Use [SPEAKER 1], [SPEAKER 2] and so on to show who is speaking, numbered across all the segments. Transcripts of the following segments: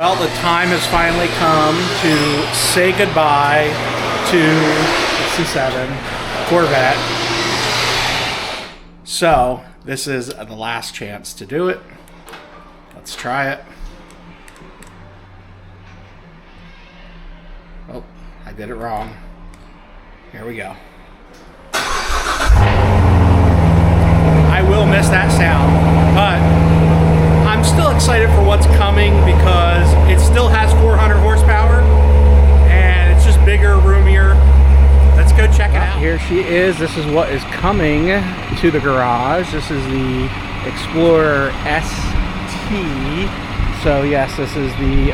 [SPEAKER 1] Well, the time has finally come to say goodbye to the C7 Corvette. So, this is the last chance to do it. Let's try it. Oh, I did it wrong. Here we go. I will miss that sound, but I'm still excited for what's coming because it still has 400 horsepower and it's just bigger, roomier. Let's go check it out.
[SPEAKER 2] Here she is. This is what is coming to the garage. This is the Explorer ST. So yes, this is the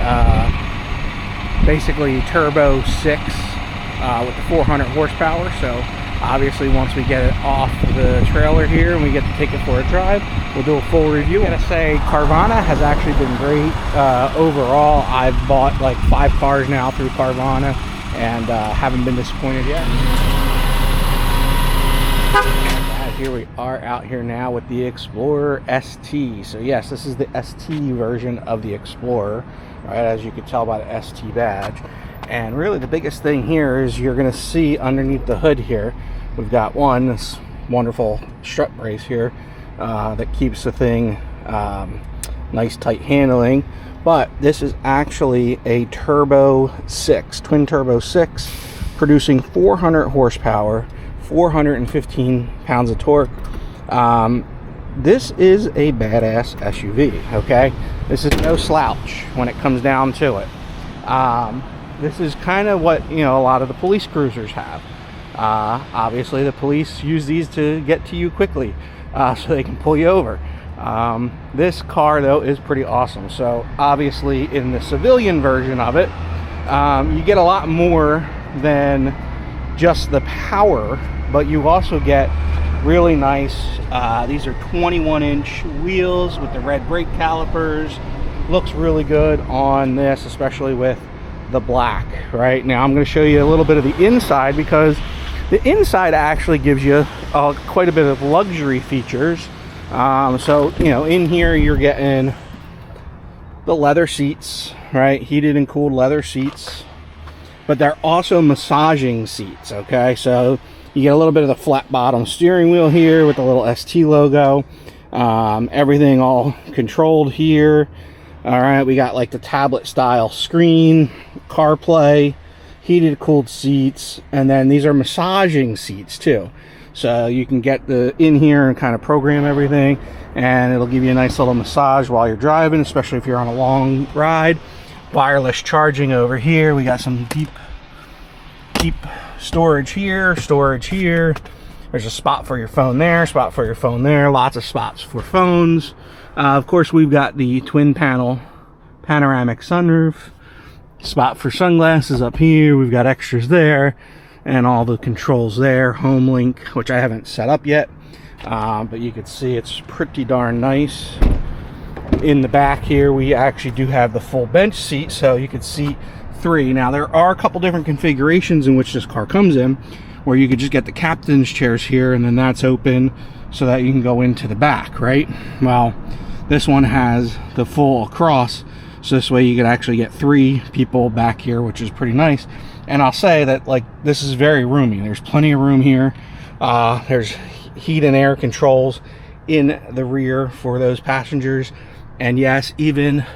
[SPEAKER 2] basically turbo 6 with the 400 horsepower. So obviously once we get it off the trailer here and we get to take it for a drive, we'll do a full review. I gotta say, Carvana has actually been great overall. I've bought like 5 cars now through Carvana and haven't been disappointed yet. Here we are out here now with the Explorer ST. So yes, this is the ST version of the Explorer, right, as you can tell by the ST badge. And really the biggest thing here is you're going to see underneath the hood here, we've got this wonderful strut brace here that keeps the thing nice tight handling. But this is actually a turbo 6, twin turbo 6, producing 400 horsepower, 415 pounds of torque. This is a badass SUV, okay? This is no slouch when it comes down to it. This is kind of what, you know, a lot of the police cruisers have. Obviously the police use these to get to you quickly so they can pull you over. This car though is pretty awesome. So obviously in the civilian version of it, you get a lot more than just the power, but you also get really nice, these are 21-inch wheels with the red brake calipers. Looks really good on this, especially with the black. Right now I'm going to show you a little bit of the inside, because the inside actually gives you quite a bit of luxury features. So you know, in here you're getting the leather seats, right, heated and cooled leather seats, but they're also massaging seats. Okay, so you get a little bit of the flat bottom steering wheel here with the little ST logo. Everything all controlled here. All right, we got like the tablet style screen, CarPlay, heated cooled seats, and then these are massaging seats too. So you can get in here and kind of program everything, and it'll give you a nice little massage while you're driving, especially if you're on a long ride. Wireless charging over here. We got some deep storage here, There's a spot for your phone there, spot for your phone there, lots of spots for phones. Of course, we've got the twin panel panoramic sunroof, spot for sunglasses up here. We've got extras there and all the controls there. Home link, which I haven't set up yet, but you can see it's pretty darn nice. In the back here, we actually do have the full bench seat, so you could seat 3. Now, there are a couple different configurations in which this car comes in, where you could just get the captain's chairs here, and then that's open so that you can go into the back, right? Well, this one has the full across, so this way you could actually get 3 people back here, which is pretty nice. And I'll say that, like, this is very roomy. There's plenty of room here. There's heat and air controls in the rear for those passengers, and yes, even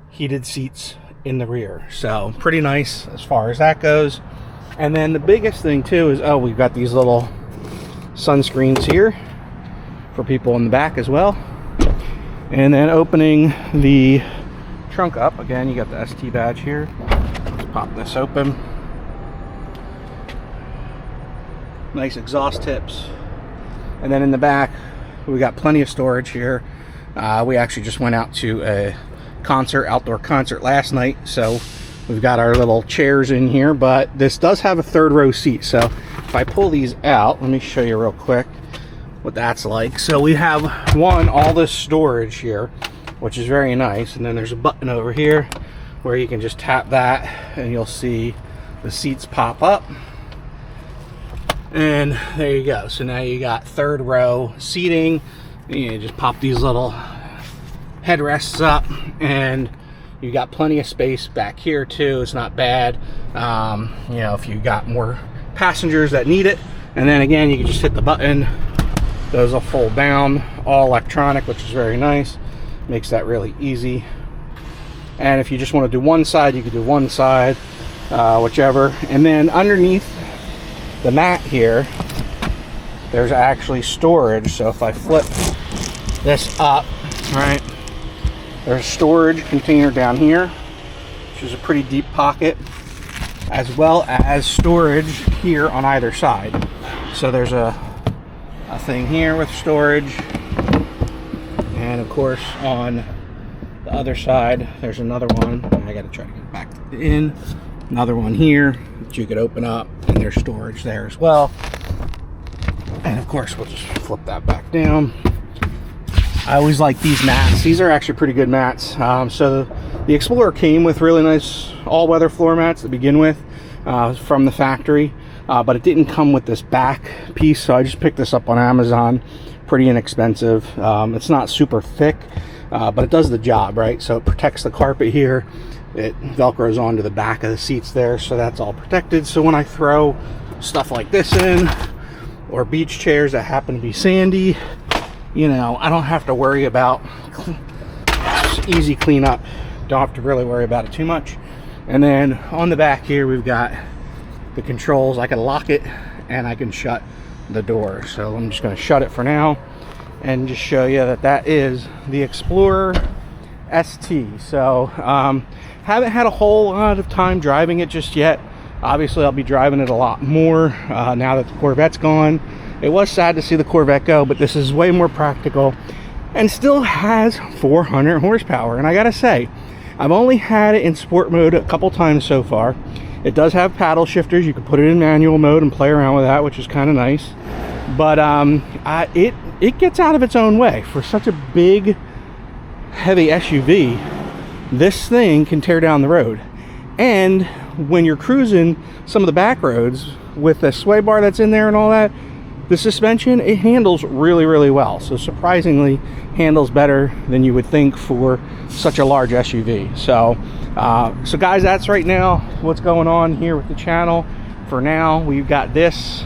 [SPEAKER 2] heated seats in the rear. So pretty nice as far as that goes. And then the biggest thing too is, we've got these little sunscreens here for people in the back as well. And then opening the trunk up, again, you got the ST badge here. Let's pop this open. Nice exhaust tips. And then in the back, we got plenty of storage here. We actually just went out to a outdoor concert last night, so we've got our little chairs in here, but this does have a 3rd row seat. So if I pull these out, let me show you real quick what that's like. So we have all this storage here, which is very nice, and then there's a button over here where you can just tap that and you'll see the seats pop up, and there you go. So now you got 3rd row seating. You just pop these little headrests up and You got plenty of space back here too. It's not bad. You know, if you got more passengers that need it. And then again, you can just hit the button. Those will fold down, all electronic, which is very nice. Makes that really easy. And if you just want to do one side, you can do one side, whichever. And then underneath the mat here, there's actually storage. So if I flip this up, right, there's a storage container down here, which is a pretty deep pocket, as well as storage here on either side. So there's a thing here with storage, and of course on the other side there's another one. I gotta try to get back in. Another one here that you could open up, and there's storage there as well. And of course we'll just flip that back down. I always like these mats. These are actually pretty good mats. So the Explorer came with really nice all-weather floor mats to begin with from the factory, but it didn't come with this back piece, so I just picked this up on Amazon. Pretty inexpensive. It's not super thick, but it does the job, right? So it protects the carpet here. It velcros onto the back of the seats there, so that's all protected. So when I throw stuff like this in, or beach chairs that happen to be sandy, you know, I don't have to worry about, it's easy cleanup. Don't have to really worry about it too much. And then on the back here, we've got the controls. I can lock it and I can shut the door. So I'm just going to shut it for now and just show you that that is the Explorer ST. So haven't had a whole lot of time driving it just yet. Obviously I'll be driving it a lot more now that the Corvette's gone. It was sad to see the Corvette go, but this is way more practical and still has 400 horsepower. And I gotta say, I've only had it in sport mode a couple times so far. It does have paddle shifters. You can put it in manual mode and play around with that, which is kind of nice. But it gets out of its own way. For such a big, heavy SUV, this thing can tear down the road. And when you're cruising some of the back roads with the sway bar that's in there and all that, the suspension, it handles really, really well. So surprisingly, handles better than you would think for such a large SUV. So guys, that's right now what's going on here with the channel. For now, we've got this.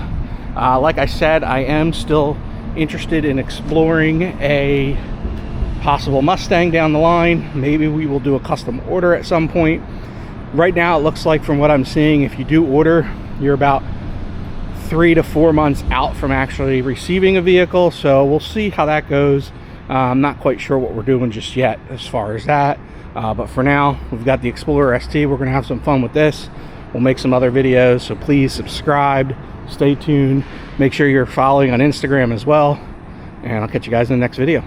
[SPEAKER 2] Like I said, I am still interested in exploring a possible Mustang down the line. Maybe we will do a custom order at some point. Right now, it looks like from what I'm seeing, if you do order, you're about 3 to 4 months out from actually receiving a vehicle. So we'll see how that goes. I'm not quite sure what we're doing just yet as far as that. But for now, we've got the Explorer ST. We're going to have some fun with this. We'll make some other videos. So please subscribe, stay tuned. Make sure you're following on Instagram as well. And I'll catch you guys in the next video.